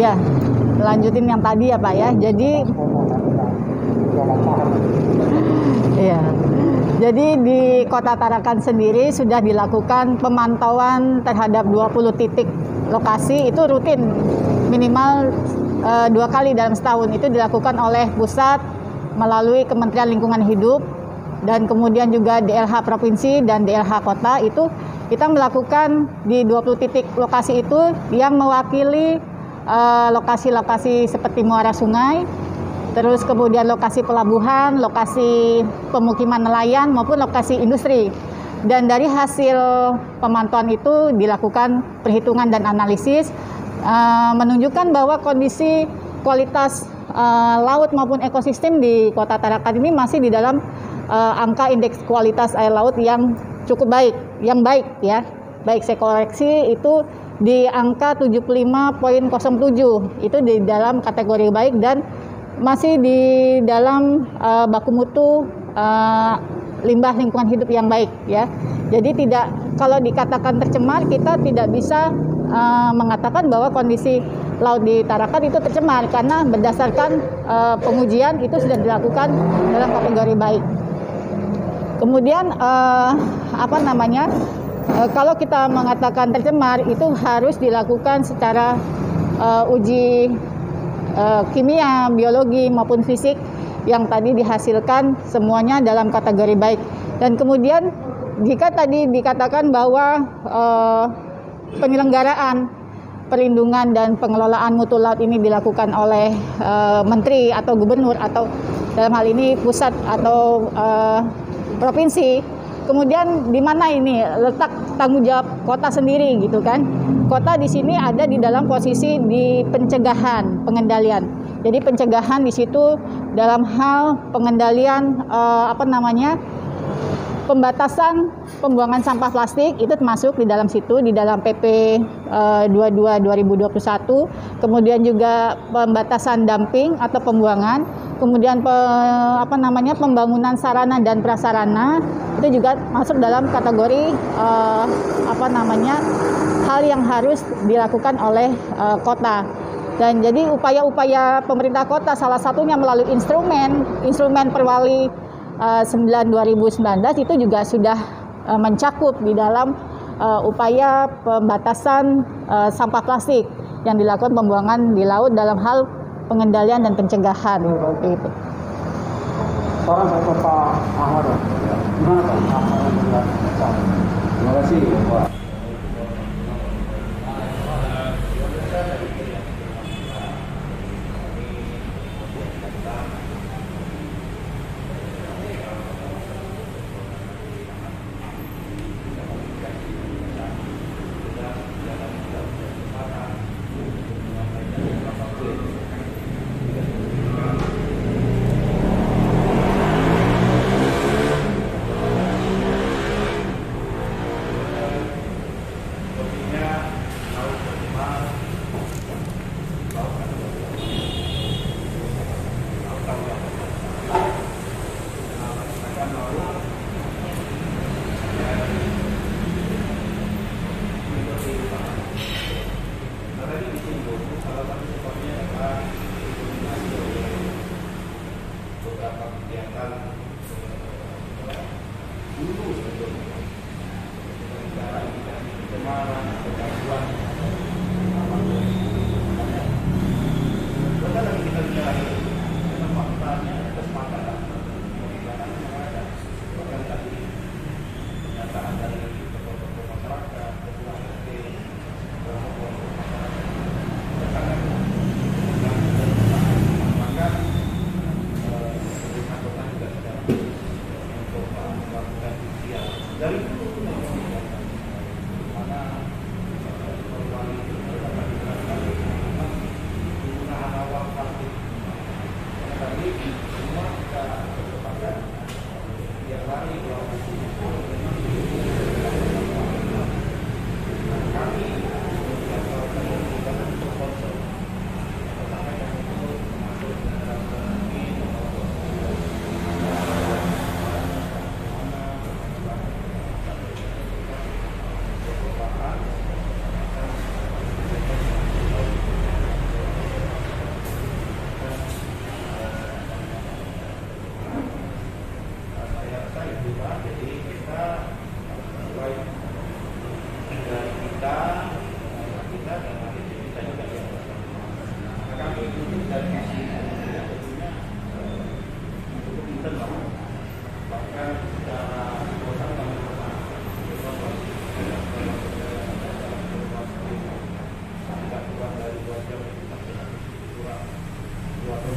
Iya, lanjutin yang tadi ya Pak ya. Jadi iya. Jadi di Kota Tarakan sendiri sudah dilakukan pemantauan terhadap 20 titik lokasi, itu rutin minimal 2 kali dalam setahun. Itu dilakukan oleh pusat melalui Kementerian Lingkungan Hidup dan kemudian juga DLH Provinsi dan DLH Kota. Itu kita melakukan di 20 titik lokasi itu yang mewakili lokasi-lokasi seperti muara sungai, terus kemudian lokasi pelabuhan, lokasi pemukiman nelayan maupun lokasi industri. Dan dari hasil pemantauan itu dilakukan perhitungan dan analisis menunjukkan bahwa kondisi kualitas laut maupun ekosistem di Kota Tarakan ini masih di dalam angka indeks kualitas air laut yang cukup baik, yang baik ya. Baik, saya koreksi, itu di angka 75,07, itu di dalam kategori baik dan masih di dalam baku mutu limbah lingkungan hidup yang baik ya. Jadi tidak, kalau dikatakan tercemar, kita tidak bisa mengatakan bahwa kondisi laut di Tarakan itu tercemar, karena berdasarkan pengujian itu sudah dilakukan dalam kategori baik. Kemudian kalau kita mengatakan tercemar itu harus dilakukan secara uji kimia, biologi maupun fisik yang tadi dihasilkan semuanya dalam kategori baik. Dan kemudian jika tadi dikatakan bahwa penyelenggaraan perlindungan dan pengelolaan mutu laut ini dilakukan oleh menteri atau gubernur atau dalam hal ini pusat atau provinsi, kemudian di mana ini letak tanggung jawab kota sendiri gitu kan? Kota di sini ada di dalam posisi di pencegahan, pengendalian. Jadi pencegahan di situ dalam hal pengendalian pembatasan pembuangan sampah plastik itu termasuk di dalam situ, di dalam PP 22 2021. Kemudian juga pembatasan dumping atau pembuangan, kemudian pembangunan sarana dan prasarana itu juga masuk dalam kategori hal yang harus dilakukan oleh kota. Dan jadi upaya-upaya pemerintah kota salah satunya melalui instrumen Perwali 9/2019 itu juga sudah mencakup di dalam upaya pembatasan sampah plastik yang dilakukan pembuangan di laut dalam hal pengendalian dan pencegahan itu. Sekarang saya ke Pak Ahmad. Gimana Pak Ahmad? Terima kasih Pak.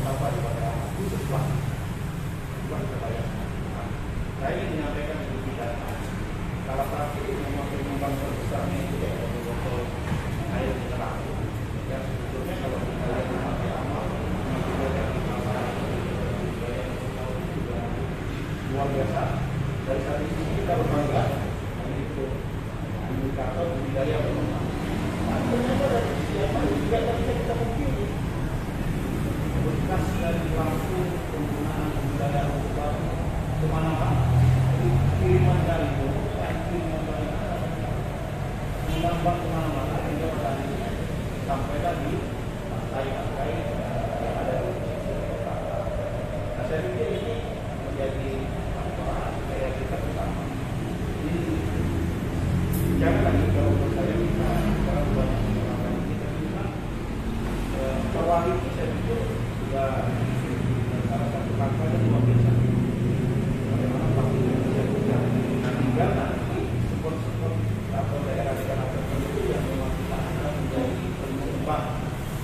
betapa daripada khusus Islam terbayang. Saya ingin menyampaikan itu tidak. Salah satu memang penyumbang terbesarnya itu adalah botol air mineral. Yang sebetulnya kalau kita lihat memakai amal, juga dari masyarakat budaya juga luar biasa. Dari satu sisi kita berbangga, itu indikator budaya berkembang. Ternyata dari sisi yang lain juga bisa kita mungkiri bekas dari lampu penggunaan budaya urban kemana-mana, kiriman dari kiriman dari menambah kemana-mana hingga tadi sampai tadi pantai-pantai yang ada di kota. Nah, saya pikir ini menjadi saya kita bersama. Ini jangan lagi kalau menurut saya kita sekarang banyak menggunakan kita bilang Tawari itu saya pikir juga salah satu langkah yang luar biasa. Bagaimana waktu Indonesia juga tinggal nanti support atau daerah-daerah tertentu yang memang kita akan menjadi penyumbang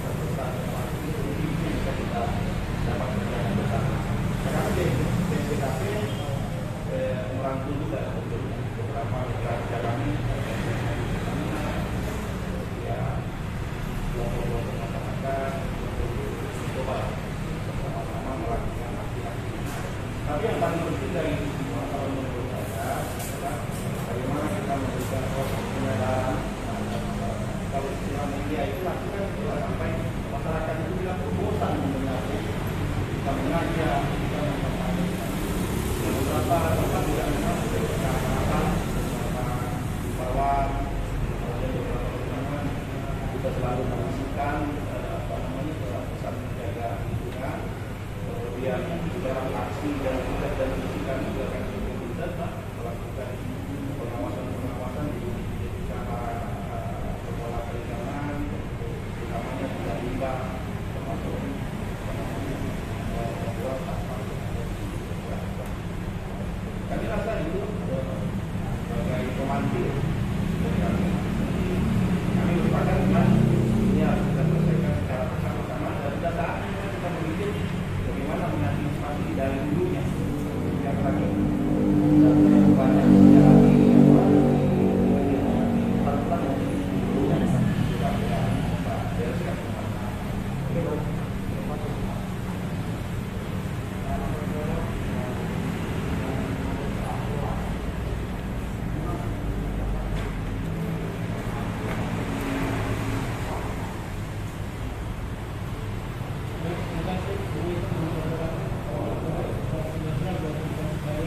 terbesar itu bisa kita dapat berjalan bersama. Karena BPKP merangkul juga beberapa mitra kami ya kelompok-kelompok masyarakat coba sama-sama melakukan aksi-aksi. Tapi yang paling penting dari itu semua kalau menurut saya adalah bagaimana kita memberikan proses penyadaran. Kalau istilah media itu lakukan sampai masyarakat itu bilang bosan mendengar kita mengajak, kita memahami. Beberapa tempat juga memang sudah berkata-kata beberapa bawah kemudian beberapa teman kita selalu mengisikan pesan menjaga lingkungan, kemudian dalam aksi dan tugas dan bisikan juga akan kita melakukan pengawasan di cara pengelola perikanan, utamanya tidak limbah termasuk membuat sampah. Kami rasa itu sebagai pemantik dari kami bersepakat dengan ini harus kita selesaikan secara bersama-sama dan sudah saatnya kita memikir bagaimana mengantisipasi dari hulunya yang tadi banyak menjalani pelan-pelan hulunya kita bereskan.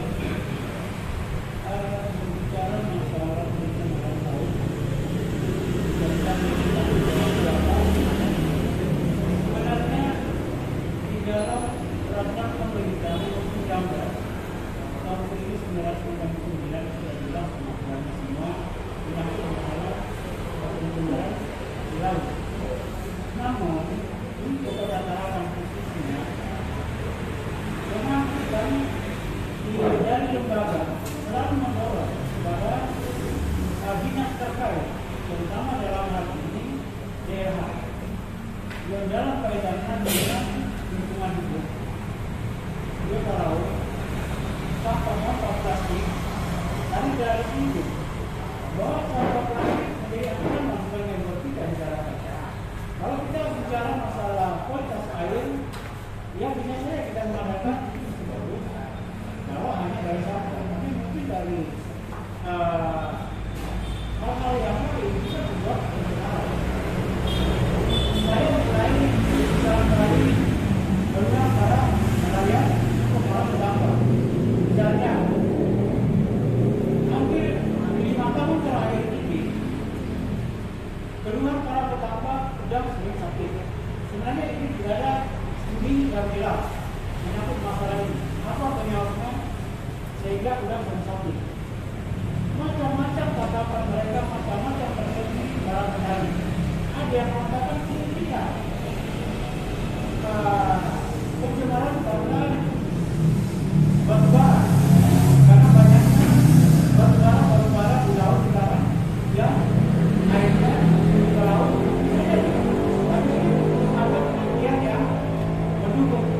Mendukung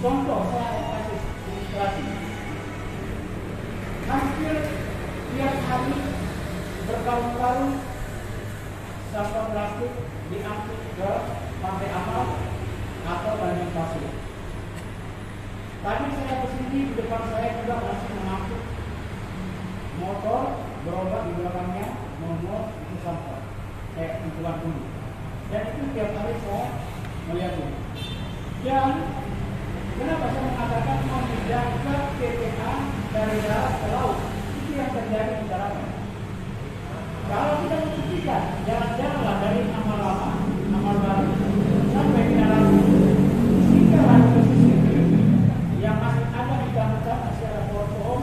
Contoh saya kasih ilustrasi. Hampir tiap hari berkarung-karung sampah plastik diangkut ke Pantai Amal atau Tanjung Pasir. Tadi saya kesini, di depan saya juga masih mengangkut motor berobat di belakangnya membuat itu sampah kayak kumpulan bumi. Dan itu tiap hari saya melihat ini. Dan kenapa saya mengatakan memindahkan PPA dari darat ke laut? Itu yang terjadi di daratan. Kalau kita membuktikan, jalan-jalanlah dari amal lama, amal baru sampai ke dalam tinggallah pesisir yang masih ada di daratan, masih ada pohon-pohon,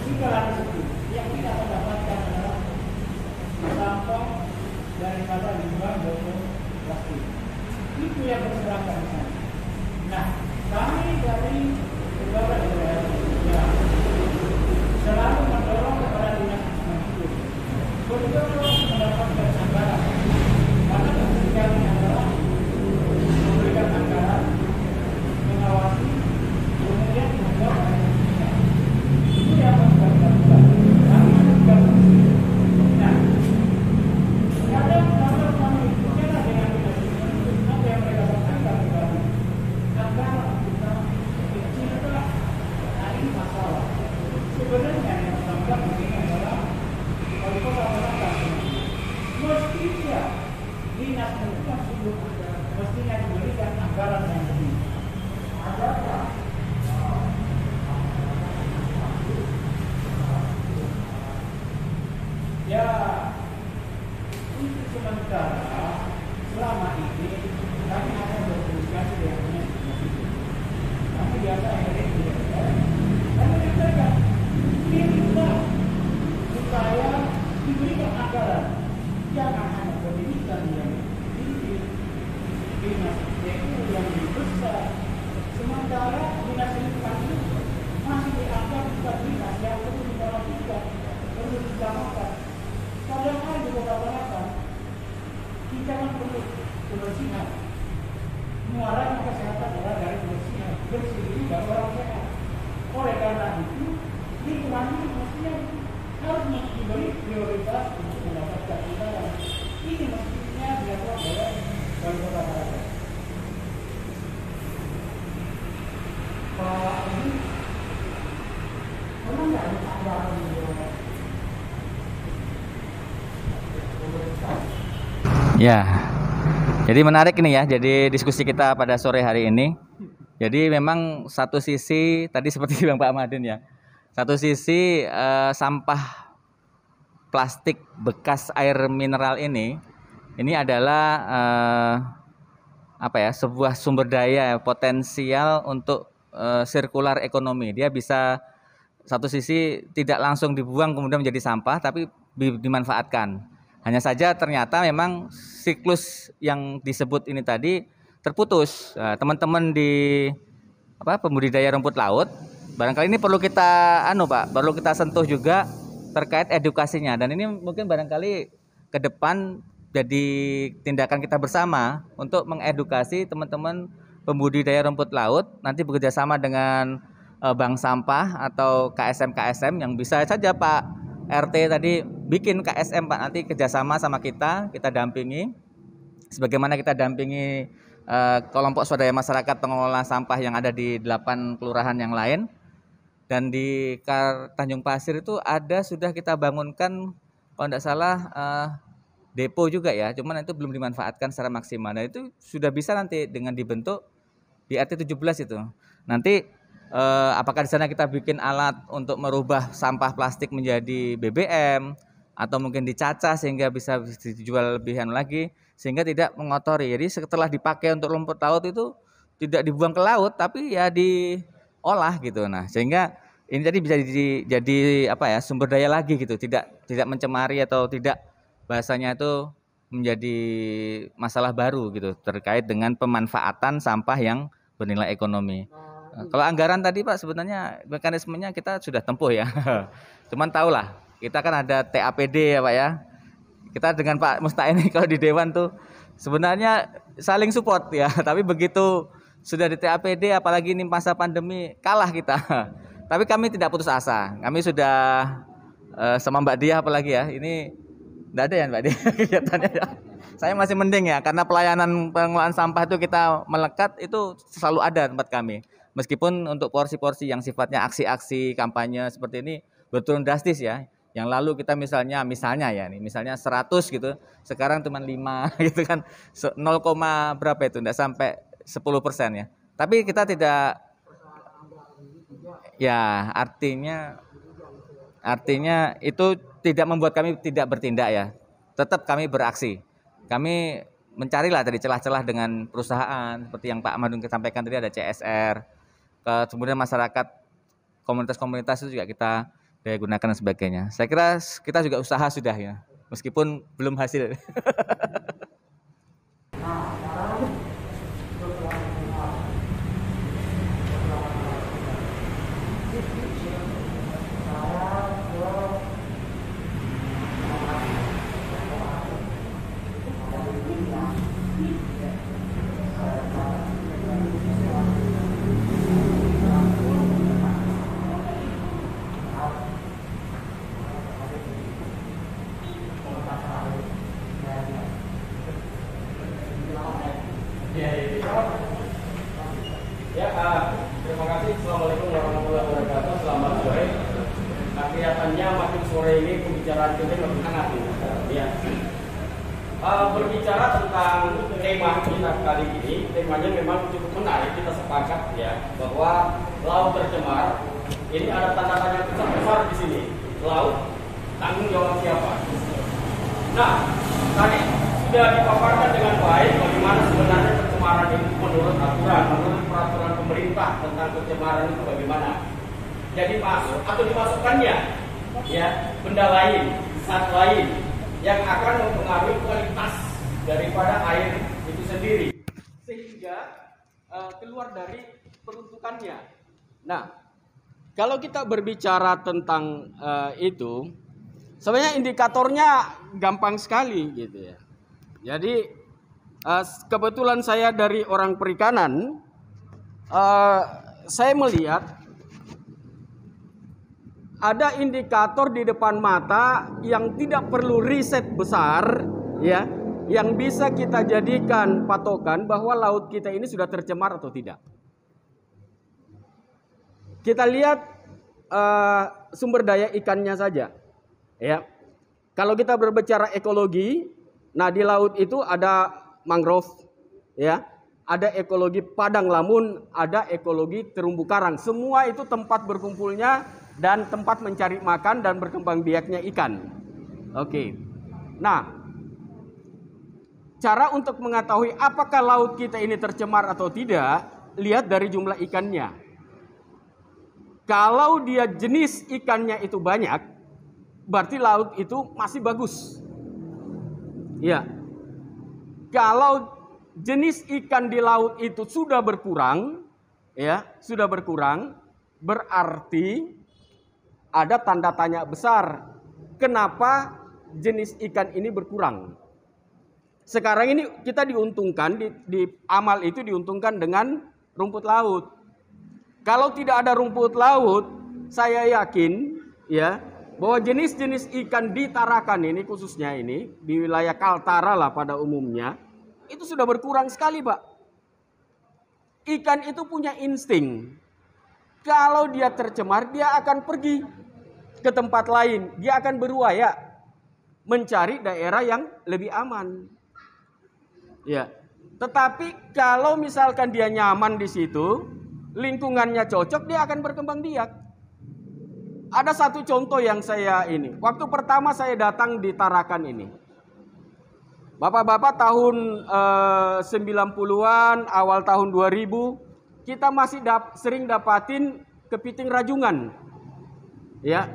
tinggallah di situ. Yang kita mendapatkan adalah sampah daripada limbah botol plastik. Itu yang berserakan di sana. Nah, kami dari beberapa daerah selalu mendorong kepada dinas lingkungan hidup betul-betul mendapatkan anggaran. Karena tujuannya adalah memberikan anggaran, mengawasi, kemudian membuat itu yang membuat kami juga. Nah, kadang kami bicara dengan dinas lingkungan hidup, apa yang mereka sampaikan kepada anggaran kita kecil itulah. Nah, ini masalah. Sebenarnya yang disampaikan ini adalah wali kota Jakarta mestinya dinas lingkungan hidup mestinya diberikan anggaran yang lebih. Adakah ya untuk sementara selama ini kami akan berkomunikasi dengan dinas lingkungan hidup. Kami biasa yang kami mengatakan minta supaya diberikan anggaran, jangan hanya pendidikan yang tinggi, dinas DU yang lebih besar, sementara dinas lingkungan hidup masih dianggap bukan dinas yang perlu diperhatikan, perlu ditamakan. Padahal di kota Balikpapan kita kan perlu kebersihan, muaranya kesehatan adalah dari kebersihan, bersih ini baru orang sehat. Oleh karena itu, lingkungan hidup mestinya harus diberi prioritas untuk mendapatkan anggaran. Ini mestinya dilakukan oleh wali kota Balikpapan. Pak ini pernah nggak ada anggaran di Balikpapan? Ya, jadi menarik ini ya. Jadi diskusi kita pada sore hari ini. Jadi memang satu sisi tadi seperti bilang Pak Ahmadin ya, satu sisi sampah plastik bekas air mineral ini adalah sebuah sumber daya potensial untuk sirkular ekonomi. Dia bisa satu sisi tidak langsung dibuang kemudian menjadi sampah, tapi dimanfaatkan. Hanya saja ternyata memang siklus yang disebut ini tadi terputus. Teman-teman di pembudidaya rumput laut, barangkali ini perlu kita perlu kita sentuh juga terkait edukasinya. Dan ini mungkin barangkali ke depan jadi tindakan kita bersama untuk mengedukasi teman-teman pembudidaya rumput laut, nanti bekerja sama dengan bank sampah atau KSM yang bisa saja Pak RT tadi bikin KSM Pak, nanti kerjasama sama kita dampingi sebagaimana kita dampingi kelompok swadaya masyarakat pengelola sampah yang ada di 8 kelurahan yang lain. Dan di Tanjung Pasir itu sudah kita bangunkan kalau tidak salah depo juga ya, cuman itu belum dimanfaatkan secara maksimal. Nah itu sudah bisa nanti dengan dibentuk di RT 17 itu. Nanti apakah di sana kita bikin alat untuk merubah sampah plastik menjadi BBM atau mungkin dicacah sehingga bisa dijual lebihan lagi sehingga tidak mengotori. Jadi setelah dipakai untuk rumput laut itu tidak dibuang ke laut tapi ya diolah gitu. Nah, sehingga ini tadi bisa jadi sumber daya lagi gitu, tidak mencemari atau tidak bahasanya itu menjadi masalah baru gitu terkait dengan pemanfaatan sampah yang bernilai ekonomi. Kalau anggaran tadi Pak sebenarnya mekanismenya kita sudah tempuh ya. Cuman tahulah kita kan ada TAPD ya Pak ya. Kita dengan Pak Musta ini kalau di Dewan tuh sebenarnya saling support ya. Tapi begitu sudah di TAPD, apalagi ini masa pandemi, kalah kita. Tapi kami tidak putus asa. Kami sudah sama Mbak Dia apalagi ya. Ini tidak ada ya Mbak Dia kegiatannya ya. Saya masih mending ya, karena pelayanan pengelolaan sampah itu kita melekat itu selalu ada tempat kami. Meskipun untuk porsi-porsi yang sifatnya aksi-aksi kampanye seperti ini berturun drastis ya. Yang lalu kita misalnya ya nih, misalnya 100 gitu, sekarang cuma 5 gitu kan, 0, berapa itu, tidak sampai 10% ya. Tapi kita tidak, ya artinya itu tidak membuat kami tidak bertindak ya. Tetap kami beraksi. Kami mencarilah tadi celah-celah dengan perusahaan seperti yang Pak Ahmadun sampaikan tadi, ada CSR, kemudian masyarakat, komunitas-komunitas itu juga kita daya gunakan dan sebagainya. Saya kira kita juga usaha sudah ya, meskipun belum hasil. Terima kasih. Assalamualaikum warahmatullahi wabarakatuh. Selamat sore. Nah, kelihatannya makin sore ini pembicaraan kita lebih hangat ini. Ya. Berbicara tentang tema kita kali ini, temanya memang cukup menarik. Kita sepakat ya bahwa laut tercemar ini ada tanda tanya besar di sini. Laut, tanggung jawab siapa? Nah, tadi sudah dipaparkan dengan baik bagaimana sebenarnya pencemaran itu menurut aturan, menurut peraturan pemerintah tentang pencemaran itu bagaimana. Jadi masuk atau dimasukkannya ya benda lain, zat lain yang akan mempengaruhi kualitas daripada air itu sendiri sehingga keluar dari peruntukannya. Nah, kalau kita berbicara tentang itu, sebenarnya indikatornya gampang sekali gitu ya. Jadi kebetulan saya dari orang perikanan, saya melihat ada indikator di depan mata yang tidak perlu riset besar ya, yang bisa kita jadikan patokan bahwa laut kita ini sudah tercemar atau tidak. Kita lihat sumber daya ikannya saja ya. Kalau kita berbicara ekologi, nah di laut itu ada mangrove ya, ada ekologi padang lamun, ada ekologi terumbu karang. Semua itu tempat berkumpulnya dan tempat mencari makan dan berkembang biaknya ikan. Oke. Nah, cara untuk mengetahui apakah laut kita ini tercemar atau tidak, lihat dari jumlah ikannya. Kalau dia jenis ikannya itu banyak, berarti laut itu masih bagus. Ya. Kalau jenis ikan di laut itu sudah berkurang, ya, sudah berkurang, berarti ada tanda tanya besar. Kenapa jenis ikan ini berkurang? Sekarang ini kita diuntungkan, di amal itu diuntungkan dengan rumput laut. Kalau tidak ada rumput laut, saya yakin ya bahwa jenis-jenis ikan di Tarakan ini, khususnya ini di wilayah Kaltara lah pada umumnya, itu sudah berkurang sekali, Pak. Ikan itu punya insting. Kalau dia tercemar, dia akan pergi ke tempat lain. Dia akan beruaya mencari daerah yang lebih aman. Ya. Tetapi kalau misalkan dia nyaman di situ, lingkungannya cocok, dia akan berkembang biak. Ada satu contoh yang saya ini. Waktu pertama saya datang di Tarakan ini. Bapak-bapak tahun 90-an, awal tahun 2000, kita masih sering dapatin kepiting rajungan. Ya.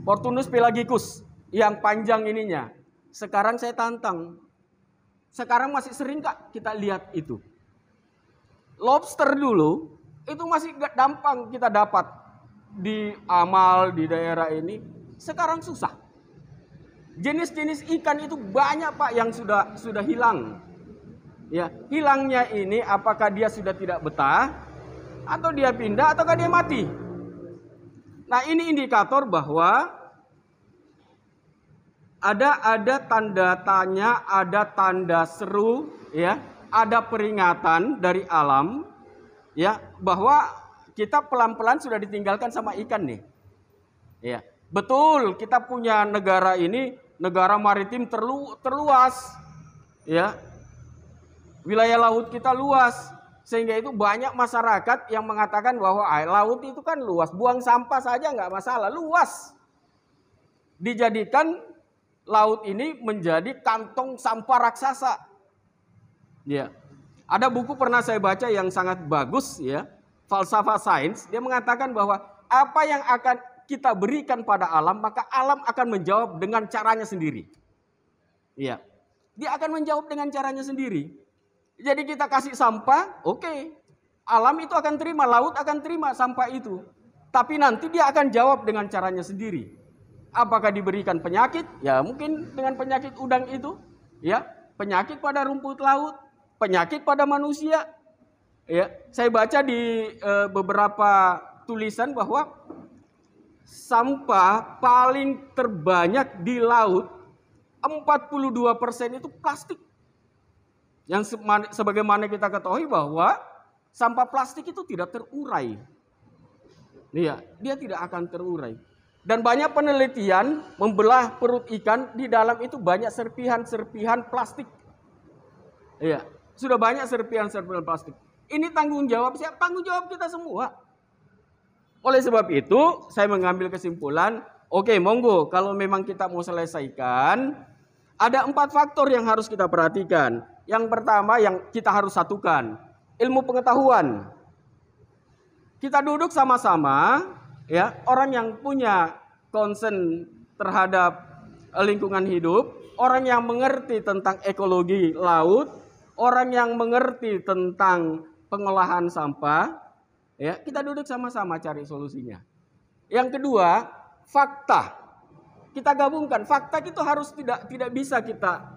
Portunus pelagicus yang panjang ininya. Sekarang saya tantang. Sekarang masih sering Kak kita lihat itu. Lobster dulu itu masih gampang kita dapat di amal di daerah ini. Sekarang susah. Jenis-jenis ikan itu banyak Pak yang sudah hilang. Ya, hilangnya ini apakah dia sudah tidak betah, atau dia pindah, ataukah dia mati. Nah, ini indikator bahwa ada tanda tanya, ada tanda seru, ya, ada peringatan dari alam, ya, bahwa kita pelan-pelan sudah ditinggalkan sama ikan nih. Ya, betul, kita punya negara ini negara maritim terluas, ya, wilayah laut kita luas. Sehingga itu banyak masyarakat yang mengatakan bahwa laut itu kan luas, buang sampah saja nggak masalah, luas. Dijadikan laut ini menjadi kantong sampah raksasa. Ya, ada buku pernah saya baca yang sangat bagus, ya, Falsafah Sains. Dia mengatakan bahwa apa yang akan kita berikan pada alam, maka alam akan menjawab dengan caranya sendiri. Ya, dia akan menjawab dengan caranya sendiri. Jadi kita kasih sampah, oke. Alam itu akan terima, laut akan terima sampah itu. Tapi nanti dia akan jawab dengan caranya sendiri. Apakah diberikan penyakit? Ya mungkin dengan penyakit udang itu, ya, penyakit pada rumput laut, penyakit pada manusia. Ya, saya baca di beberapa tulisan bahwa sampah paling terbanyak di laut 42% itu plastik. Yang sebagaimana kita ketahui bahwa sampah plastik itu tidak terurai. Iya, dia tidak akan terurai. Dan banyak penelitian membelah perut ikan, di dalam itu banyak serpihan-serpihan plastik. Iya, sudah banyak serpihan-serpihan plastik. Ini tanggung jawab siapa? Tanggung jawab kita semua. Oleh sebab itu, saya mengambil kesimpulan, oke, monggo kalau memang kita mau selesaikan, ada 4 faktor yang harus kita perhatikan. Yang pertama yang kita harus satukan, ilmu pengetahuan. Kita duduk sama-sama, ya, orang yang punya concern terhadap lingkungan hidup, orang yang mengerti tentang ekologi laut, orang yang mengerti tentang pengolahan sampah, ya, kita duduk sama-sama cari solusinya. Yang kedua, fakta. Kita gabungkan, fakta itu harus tidak bisa kita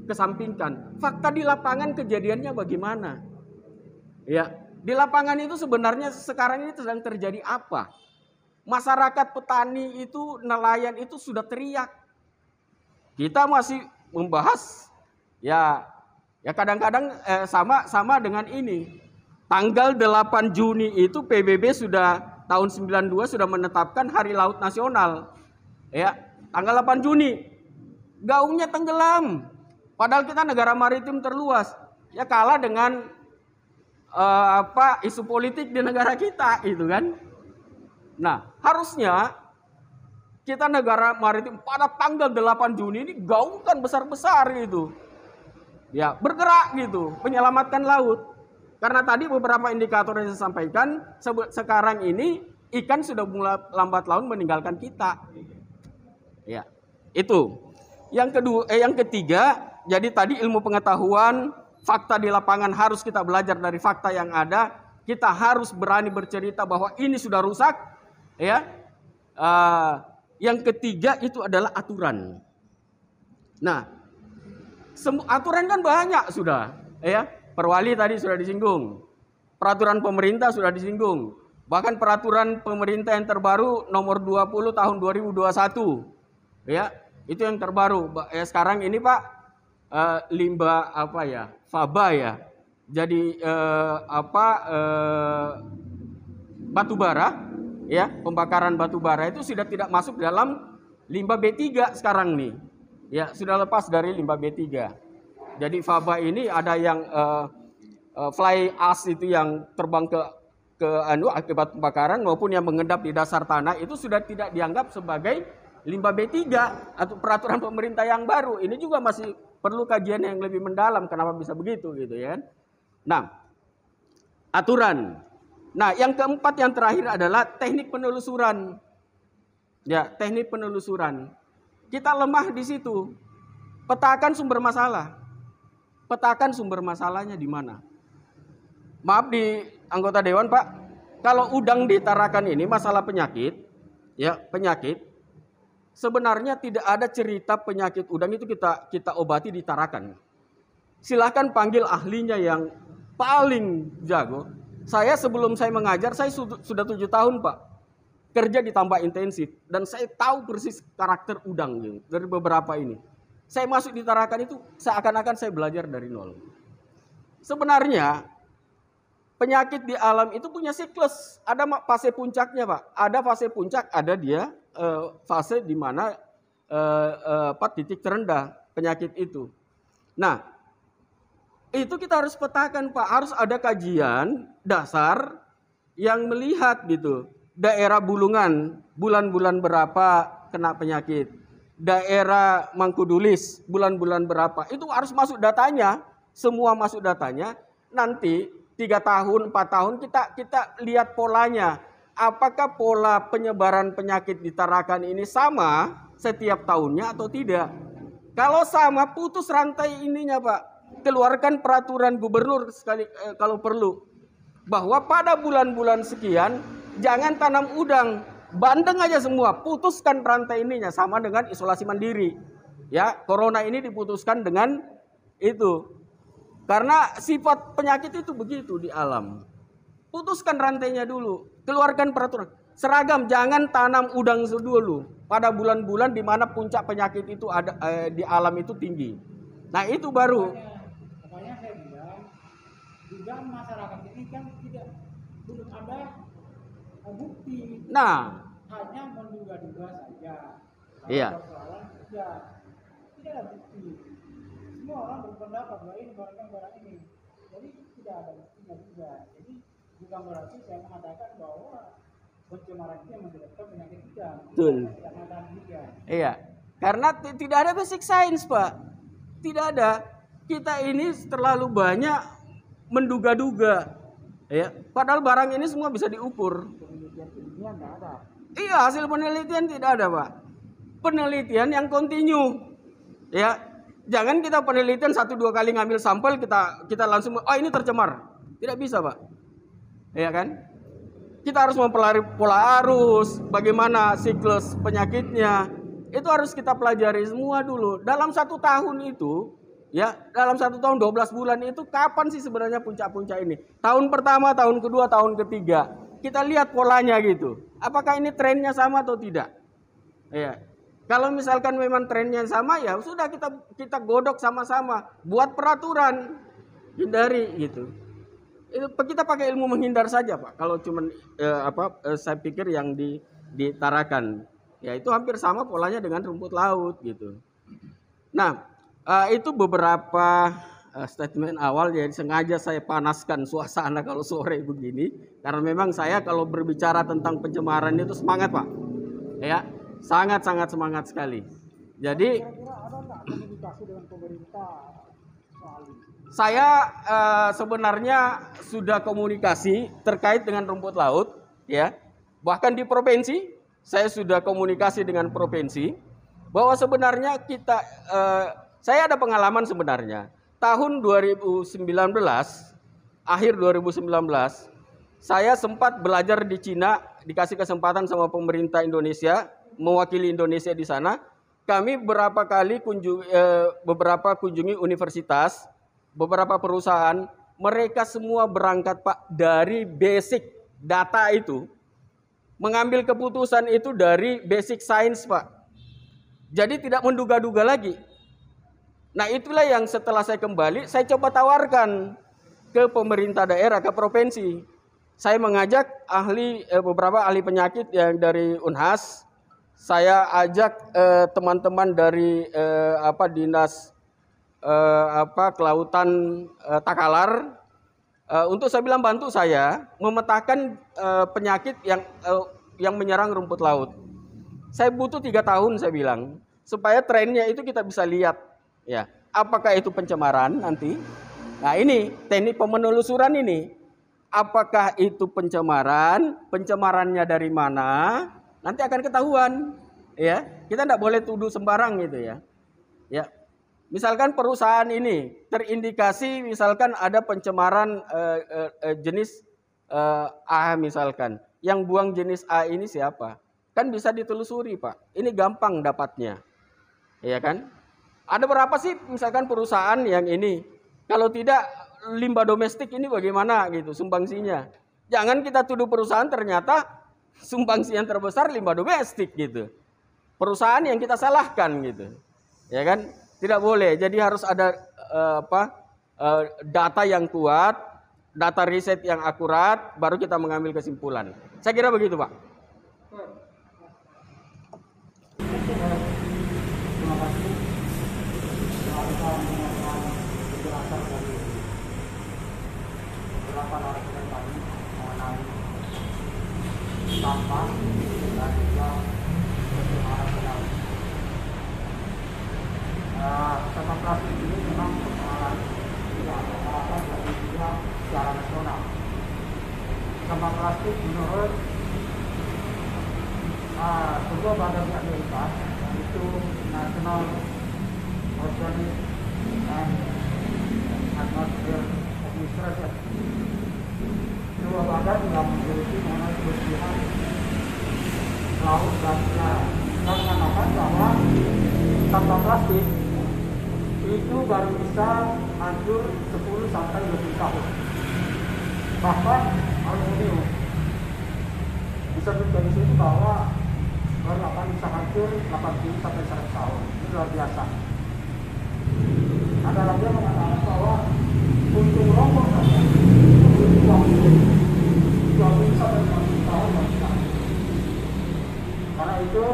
kesampingkan. Fakta di lapangan kejadiannya bagaimana? Ya, di lapangan itu sebenarnya sekarang ini sedang terjadi apa? Masyarakat petani itu, nelayan itu sudah teriak. Kita masih membahas, ya kadang-kadang sama dengan ini. Tanggal 8 Juni itu PBB sudah tahun 92 sudah menetapkan Hari Laut Nasional. Ya, tanggal 8 Juni. Gaungnya tenggelam. Padahal kita negara maritim terluas. Ya kalah dengan isu politik di negara kita itu kan. Nah, harusnya kita negara maritim pada tanggal 8 Juni ini gaungkan besar-besar gitu. Ya, bergerak gitu, menyelamatkan laut. Karena tadi beberapa indikator yang saya sampaikan, sekarang ini ikan sudah mulai lambat laun meninggalkan kita. Ya, itu. Yang ketiga, jadi tadi ilmu pengetahuan, fakta di lapangan harus kita belajar dari fakta yang ada. Kita harus berani bercerita bahwa ini sudah rusak, ya. Yang ketiga itu adalah aturan. Nah, aturan kan banyak sudah, ya. Perwali tadi sudah disinggung, peraturan pemerintah sudah disinggung, bahkan peraturan pemerintah yang terbaru nomor 20 tahun 2021, ya. Itu yang terbaru. Sekarang ini Pak, limbah faba ya. Jadi batu bara, ya, pembakaran batu bara itu sudah tidak masuk dalam limbah B3 sekarang nih. Ya, sudah lepas dari limbah B3. Jadi faba ini ada yang fly ash itu yang terbang akibat pembakaran maupun yang mengendap di dasar tanah itu sudah tidak dianggap sebagai limbah B3 atau peraturan pemerintah yang baru. Ini juga masih perlu kajian yang lebih mendalam kenapa bisa begitu gitu ya. Nah, aturan. Nah, yang keempat yang terakhir adalah teknik penelusuran. Ya, teknik penelusuran. Kita lemah di situ. Petakan sumber masalah. Petakan sumber masalahnya di mana. Maaf di anggota dewan Pak, kalau udang di Tarakan ini masalah penyakit, ya penyakit. Sebenarnya tidak ada cerita penyakit udang itu kita obati di Tarakan. Silahkan panggil ahlinya yang paling jago. Saya sebelum saya mengajar, saya sudah 7 tahun Pak kerja di tambak intensif, dan saya tahu persis karakter udang gitu, dari beberapa ini. Saya masuk di Tarakan itu seakan-akan saya belajar dari nol. Sebenarnya penyakit di alam itu punya siklus, ada fase puncaknya Pak. Ada fase puncak, ada dia fase di mana titik terendah penyakit itu. Nah, itu kita harus petakan Pak, harus ada kajian dasar yang melihat gitu. Daerah Bulungan, bulan-bulan berapa kena penyakit. Daerah Mangkudulis, bulan-bulan berapa. Itu harus masuk datanya, semua masuk datanya. Nanti 3 tahun, 4 tahun kita lihat polanya. Apakah pola penyebaran penyakit di Tarakan ini sama setiap tahunnya atau tidak? Kalau sama, putus rantai ininya Pak. Keluarkan peraturan gubernur sekali kalau perlu. Bahwa pada bulan-bulan sekian jangan tanam udang, bandeng aja semua, putuskan rantai ininya, sama dengan isolasi mandiri. Ya, corona ini diputuskan dengan itu. Karena sifat penyakit itu begitu di alam. Putuskan rantainya dulu, keluarkan peraturan. Seragam, jangan tanam udang dulu pada bulan-bulan di mana puncak penyakit itu ada di alam itu tinggi. Nah, itu baru. Makanya saya bilang juga masyarakat ini kan belum ada bukti. Nah, Hanya menduga-duga saja. Iya. Persoalan tidak ada bukti. Semua orang berpendapat bahwa ini barang ini. Jadi tidak ada buktinya juga. Jadi bukan berarti saya mengatakan bahwa pencemaran itu yang menyebabkan penyakit udang. betul. Tidak ada demikian. Iya. Karena tidak ada basic science, Pak. Tidak ada. Kita ini terlalu banyak menduga-duga. Ya, padahal barang ini semua bisa diukur. Penelitian ilmiah tidak ada. Iya, hasil penelitian tidak ada, Pak. Penelitian yang kontinu. Ya, jangan kita penelitian 1-2 kali ngambil sampel kita langsung, oh ini tercemar. Tidak bisa, Pak. Ya kan? Kita harus mempelajari pola arus, bagaimana siklus penyakitnya. Itu harus kita pelajari semua dulu. Dalam 1 tahun itu, ya, dalam 1 tahun 12 bulan itu kapan sih sebenarnya puncak-puncak ini? Tahun pertama, tahun kedua, tahun ketiga. Kita lihat polanya gitu. Apakah ini trennya sama atau tidak? Ya. Kalau misalkan memang trennya sama, ya sudah kita godok sama-sama, buat peraturan, hindari gitu. Itu kita pakai ilmu menghindar saja, Pak. Kalau cuman saya pikir yang ditarakan, ya itu hampir sama polanya dengan rumput laut gitu. Nah, itu beberapa statement awal, jadi sengaja saya panaskan suasana kalau sore begini, karena memang saya kalau berbicara tentang pencemaran itu semangat, Pak. Ya, sangat-sangat semangat sekali. Jadi Kira-kira ada nggak komunikasi dengan pemerintah soal ini? saya sebenarnya sudah komunikasi terkait dengan rumput laut, ya. Bahkan di provinsi saya sudah komunikasi dengan provinsi bahwa sebenarnya saya ada pengalaman sebenarnya. Tahun 2019, akhir 2019, saya sempat belajar di Cina, dikasih kesempatan sama pemerintah Indonesia, mewakili Indonesia di sana. Kami beberapa kali kunjungi universitas, beberapa perusahaan, mereka semua berangkat, Pak, dari basic data itu. Mengambil keputusan itu dari basic science, Pak. Jadi tidak menduga-duga lagi. Nah, itulah yang setelah saya kembali, saya coba tawarkan ke pemerintah daerah, ke provinsi. Saya mengajak beberapa ahli penyakit yang dari Unhas. Saya ajak teman-teman dari dinas kelautan Takalar, untuk saya bilang bantu saya memetakan penyakit yang menyerang rumput laut. Saya butuh 3 tahun, saya bilang, supaya trennya itu kita bisa lihat. Ya, apakah itu pencemaran nanti? Nah, ini teknik pemenelusuran ini. Apakah itu pencemarannya dari mana? Nanti akan ketahuan, ya. Kita tidak boleh tuduh sembarang gitu ya. Ya. Misalkan perusahaan ini terindikasi misalkan ada pencemaran jenis A misalkan. Yang buang jenis A ini siapa? Kan bisa ditelusuri, Pak. Ini gampang dapatnya. Ya kan? Ada berapa sih misalkan perusahaan yang ini Kalau tidak, limbah domestik ini bagaimana gitu sumbangsinya? Jangan kita tuduh perusahaan ternyata sumbangsi yang terbesar limbah domestik gitu. Perusahaan yang kita salahkan gitu. Ya kan? Tidak boleh. Jadi harus ada data yang kuat, data riset yang akurat, baru kita mengambil kesimpulan. Saya kira begitu, Pak. Terima kasih. Kita mendengarkan penjelasan dari beberapa narasumber tadi mengenai sampah dan juga pencemaran laut. Sampah plastik ini memang persoalan tidak masyarakat tapi juga secara nasional. Sampah plastik menurut sebuah badan di Amerika, yaitu National Oceanic and Atmosphere Administration, sebuah badan yang meneliti mengenai kebersihan laut dan udara, dan mengatakan bahwa sampah plastik itu baru bisa hancur 10 sampai 20 tahun. Bahkan aluminium disebutkan di sini bahwa baru akan bisa hancur 80 sampai 100 tahun. Ini luar biasa. Ada lagi yang mengatakan bahwa untuk rokok saja butuh waktu 20 sampai 50 tahun baru bisa hancur. Karena itu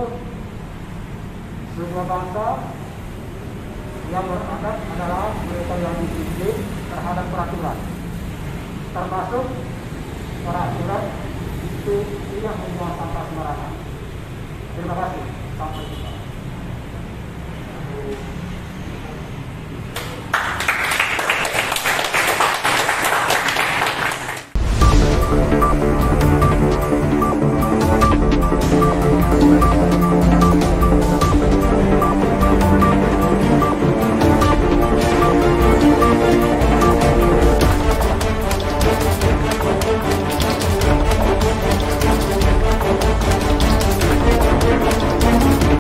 sebuah bangsa yang beradab adalah mereka yang disiplin terhadap peraturan, termasuk peraturan itu tidak membuang sampah sembarangan. Terima kasih. Sampai jumpa.